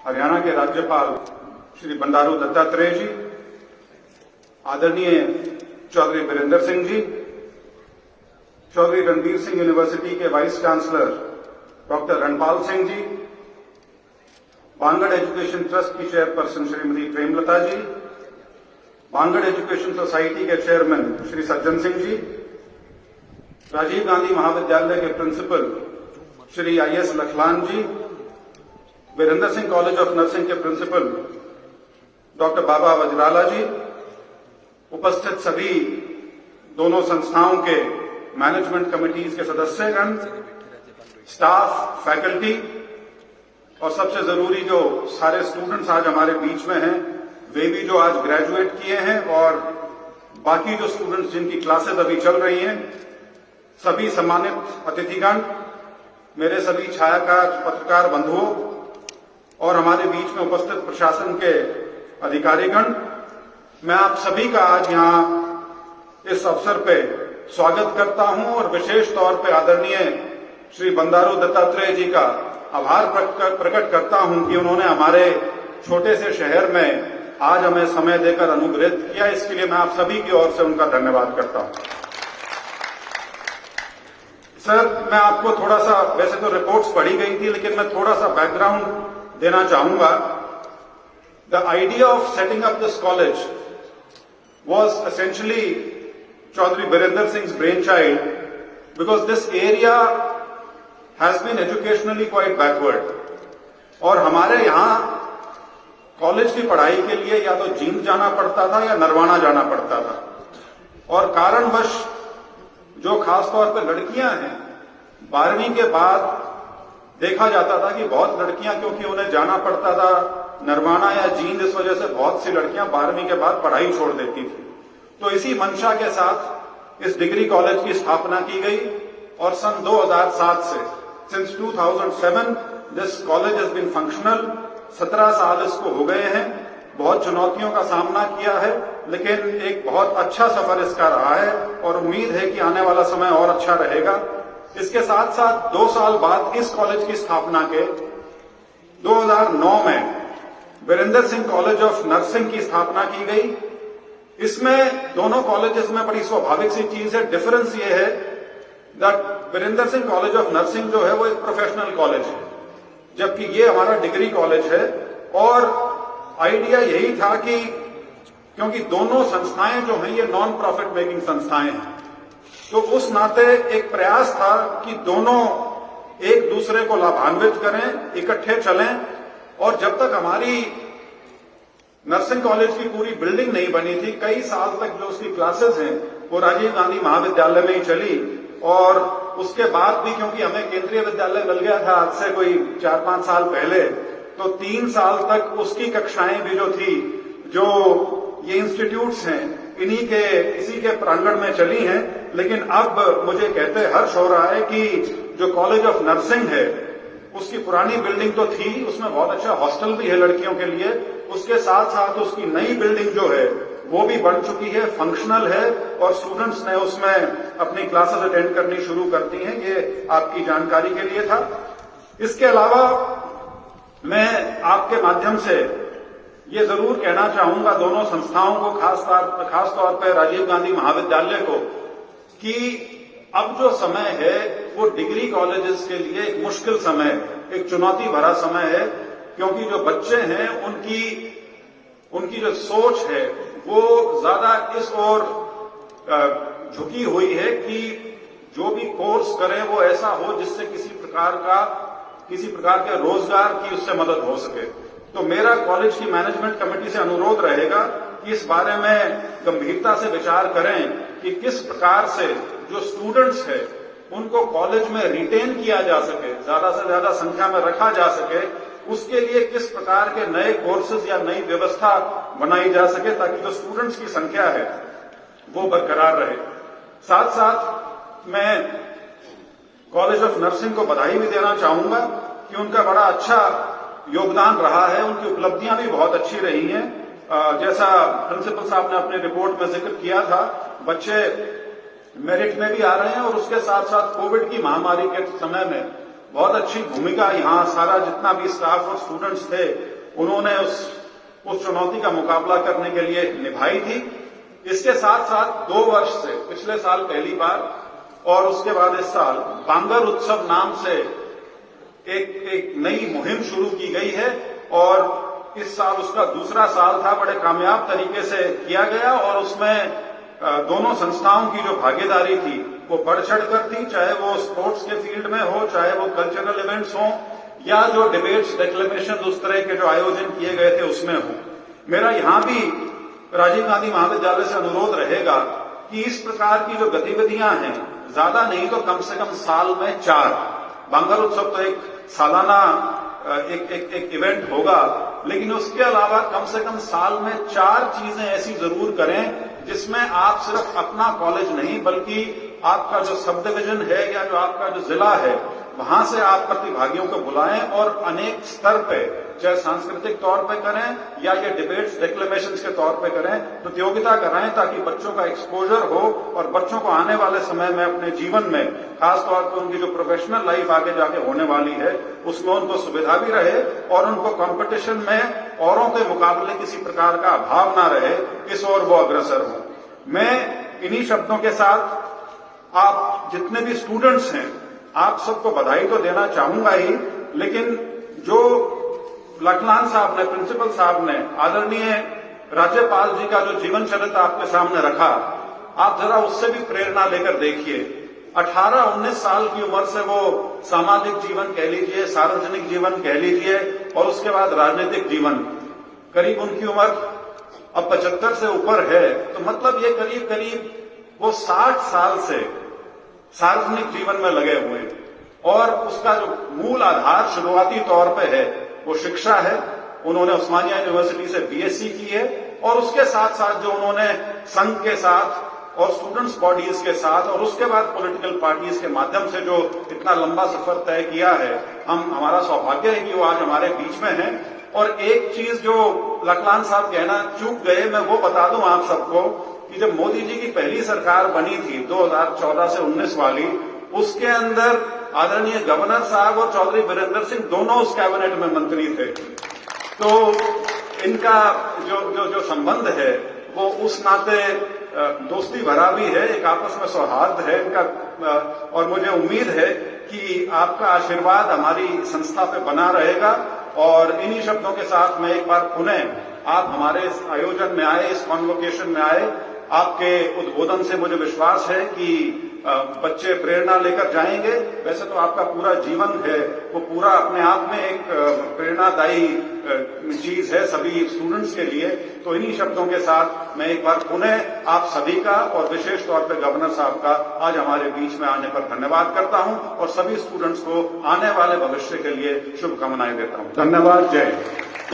हरियाणा के राज्यपाल श्री बंडारू दत्तात्रेय जी, आदरणीय चौधरी वीरेंद्र सिंह जी, चौधरी रणबीर सिंह यूनिवर्सिटी के vice chancellor doctor Ranpal Singh ji, Bangar education trust की chairperson Shrimati Premlata ji, Bangar education society के चेयरमैन श्री सज्जन सिंह जी, राजीव गांधी महाविद्यालय के principal Shri I S. Lakhlan ji, Virendra Singh college of nursing के प्रिंसिपल डॉक्टर बाबा वजराला जी, उपस्थित सभी दोनों संस्थाओं के मैनेजमेंट कमिटीज के सदस्यगण, स्टाफ, फैकल्टी और सबसे जरूरी जो सारे स्टूडेंट्स आज हमारे बीच में हैं, वे भी जो आज ग्रेजुएट किए हैं और बाकी जो स्टूडेंट्स जिनकी क्लासेस अभी चल रही हैं, सभी सम्मानित अतिथिगण, मेरे सभी छायाकार पत्रकार बंधुओं और हमारे बीच में उपस्थित प्रशासन के अधिकारीगण, मैं आप सभी का आज यहां इस अवसर पे स्वागत करता हूं और विशेष तौर पे आदरणीय श्री बंडारू दत्तात्रेय जी का आभार प्रकट करता हूं कि उन्होंने हमारे छोटे से शहर में आज हमें समय देकर अनुग्रहित किया। इसके लिए मैं आप सभी की ओर से उनका धन्यवाद करता हूं। सर, मैं आपको थोड़ा सा, वैसे तो रिपोर्ट्स पढ़ी गई थी, लेकिन मैं थोड़ा सा बैकग्राउंड देना चाहूंगा। The idea of setting up this college was essentially Chaudhary Virender Singh's brainchild because this area has been educationally quite backward. और हमारे यहाँ कॉलेज की पढ़ाई के लिए या तो जींद जाना पड़ता था या नरवाना जाना पड़ता था, और कारणवश जो खासतौर पर लड़कियां हैं, 12वीं के बाद देखा जाता था कि बहुत लड़कियां, क्योंकि उन्हें जाना पड़ता था नरवाना या जींद, इस वजह से बहुत सी लड़कियां 12वीं के बाद पढ़ाई छोड़ देती थी। तो इसी मंशा के साथ इस डिग्री कॉलेज की स्थापना की गई और सन 2007 से, since 2007 this college has been functional. 17 साल इसको हो गए हैं। बहुत चुनौतियों का सामना किया है, लेकिन एक बहुत अच्छा सफर इसका रहा है और उम्मीद है कि आने वाला समय और अच्छा रहेगा। इसके साथ साथ 2 साल बाद इस कॉलेज की स्थापना के 2009 में Virendra Singh college of nursing की स्थापना की गई। इसमें दोनों कॉलेजेस में बड़ी स्वाभाविक सी चीज है, डिफरेंस ये है that Virendra Singh college of nursing जो है वो एक प्रोफेशनल कॉलेज है, जबकि ये हमारा डिग्री कॉलेज है। और आइडिया यही था कि क्योंकि दोनों संस्थाएं जो हैं ये नॉन प्रॉफिट मेकिंग संस्थाएं हैं, तो उस नाते एक प्रयास था कि दोनों एक दूसरे को लाभान्वित करें, इकट्ठे चलें। और जब तक हमारी नर्सिंग कॉलेज की पूरी बिल्डिंग नहीं बनी थी, कई साल तक जो उसकी क्लासेस हैं वो राजीव गांधी महाविद्यालय में ही चली। और उसके बाद भी क्योंकि हमें केंद्रीय विद्यालय मिल गया था आज से कोई 4-5 साल पहले, तो 3 साल तक उसकी कक्षाएं भी जो थी, जो ये इंस्टीट्यूट्स हैं, इसी के प्रांगण में चली हैं। लेकिन अब मुझे कहते हर्ष हो रहा है कि जो कॉलेज ऑफ नर्सिंग है उसकी पुरानी बिल्डिंग तो थी, उसमें बहुत अच्छा हॉस्टल भी है लड़कियों के लिए, उसके साथ साथ उसकी नई बिल्डिंग जो है वो भी बन चुकी है, फंक्शनल है और स्टूडेंट्स ने उसमें अपनी क्लासेस अटेंड करनी शुरू कर दी हैं। ये आपकी जानकारी के लिए था। इसके अलावा मैं आपके माध्यम से ये जरूर कहना चाहूंगा दोनों संस्थाओं को, खास तौर पर राजीव गांधी महाविद्यालय को, कि अब जो समय है वो डिग्री कॉलेजेस के लिए एक मुश्किल समय, एक चुनौती भरा समय है, क्योंकि जो बच्चे हैं उनकी जो सोच है वो ज्यादा इस ओर झुकी हुई है कि जो भी कोर्स करें वो ऐसा हो जिससे किसी प्रकार के रोजगार की उससे मदद हो सके। तो मेरा कॉलेज की मैनेजमेंट कमेटी से अनुरोध रहेगा कि इस बारे में गंभीरता से विचार करें कि किस प्रकार से जो स्टूडेंट्स हैं उनको कॉलेज में रिटेन किया जा सके, ज्यादा से ज्यादा संख्या में रखा जा सके। उसके लिए किस प्रकार के नए कोर्सेज या नई व्यवस्था बनाई जा सके ताकि जो स्टूडेंट्स की संख्या है वो बरकरार रहे। साथ साथ मैं कॉलेज ऑफ नर्सिंग को बधाई भी देना चाहूंगा कि उनका बड़ा अच्छा योगदान रहा है, उनकी उपलब्धियां भी बहुत अच्छी रही हैं। जैसा प्रिंसिपल साहब ने अपने रिपोर्ट में जिक्र किया था, बच्चे मेरिट में भी आ रहे हैं और उसके साथ साथ कोविड की महामारी के समय में बहुत अच्छी भूमिका यहाँ सारा जितना भी स्टाफ और स्टूडेंट्स थे उन्होंने उस चुनौती का मुकाबला करने के लिए निभाई थी। इसके साथ साथ 2 वर्ष से, पिछले साल पहली बार और उसके बाद इस साल बांगर उत्सव नाम से एक नई मुहिम शुरू की गई है और इस साल उसका दूसरा साल था। बड़े कामयाब तरीके से किया गया और उसमें दोनों संस्थाओं की जो भागीदारी थी वो बढ़ चढ़कर थी, चाहे वो स्पोर्ट्स के फील्ड में हो, चाहे वो कल्चरल इवेंट्स हो या जो डिबेट्स, डिक्लेमेशन उस तरह के जो आयोजन किए गए थे उसमें हो। मेरा यहां भी राजीव गांधी महाविद्यालय से अनुरोध रहेगा कि इस प्रकार की जो गतिविधियां हैं, ज्यादा नहीं तो कम से कम साल में 4, बांगर उत्सव तो एक सालाना एक इवेंट होगा, लेकिन उसके अलावा कम से कम साल में 4 चीजें ऐसी जरूर करें जिसमें आप सिर्फ अपना कॉलेज नहीं बल्कि आपका जो सब डिवीजन है या जो आपका जो जिला है वहां से आप प्रतिभागियों को बुलाएं और अनेक स्तर पे, चाहे सांस्कृतिक तौर पे करें या ये डिबेट्स, डिक्लेमेशंस के तौर पे करें, प्रतियोगिता कराएं ताकि बच्चों का एक्सपोजर हो और बच्चों को आने वाले समय में अपने जीवन में, खासतौर पर उनकी जो प्रोफेशनल लाइफ आगे जाके होने वाली है उसमें उनको सुविधा भी रहे और उनको कंपटीशन में औरों के मुकाबले किसी प्रकार का अभाव ना रहे, इस ओर वो अग्रसर हो। मैं इन्हीं शब्दों के साथ आप जितने भी स्टूडेंट्स हैं आप सबको बधाई तो देना चाहूंगा ही, लेकिन जो लखलान साहब ने, प्रिंसिपल साहब ने, आदरणीय राज्यपाल जी का जो जीवन चरित्र आपके सामने रखा, आप जरा उससे भी प्रेरणा लेकर देखिए। 18-19 साल की उम्र से वो सामाजिक जीवन कह लीजिए, सार्वजनिक जीवन कह लीजिए और उसके बाद राजनीतिक जीवन, करीब उनकी उम्र अब 75 से ऊपर है, तो मतलब ये करीब करीब वो 60 साल से सार्वजनिक जीवन में लगे हुए हैं और उसका जो मूल आधार शुरुआती तौर पे है वो शिक्षा है। उन्होंने उस्मानिया यूनिवर्सिटी से बीएससी की है और उसके साथ साथ जो उन्होंने संघ के साथ और स्टूडेंट्स बॉडीज के साथ और उसके बाद पॉलिटिकल पार्टीज के माध्यम से जो इतना लंबा सफर तय किया है, हमारा सौभाग्य है कि वो आज हमारे बीच में है। और एक चीज जो लखलान साहब कहना चूक गए, मैं वो बता दूं आप सबको कि जब मोदी जी की पहली सरकार बनी थी 2014 से 19 वाली, उसके अंदर आदरणीय गवर्नर साहब और चौधरी वीरेंद्र सिंह दोनों उस कैबिनेट में मंत्री थे। तो इनका जो संबंध है वो उस नाते दोस्ती भरा भी है, एक आपस में सौहार्द है इनका, और मुझे उम्मीद है कि आपका आशीर्वाद हमारी संस्था पे बना रहेगा। और इन्हीं शब्दों के साथ मैं एक बार पुनः आप हमारे इस आयोजन में आए, इस कॉन्वोकेशन में आए, आपके उद्बोधन से मुझे विश्वास है कि बच्चे प्रेरणा लेकर जाएंगे। वैसे तो आपका पूरा जीवन है वो पूरा अपने आप में एक प्रेरणादायी चीज है सभी स्टूडेंट्स के लिए। तो इन्हीं शब्दों के साथ मैं एक बार पुनः आप सभी का और विशेष तौर पर गवर्नर साहब का आज हमारे बीच में आने पर धन्यवाद करता हूं और सभी स्टूडेंट्स को आने वाले भविष्य के लिए शुभकामनाएं देता हूं। धन्यवाद। जय हिंद।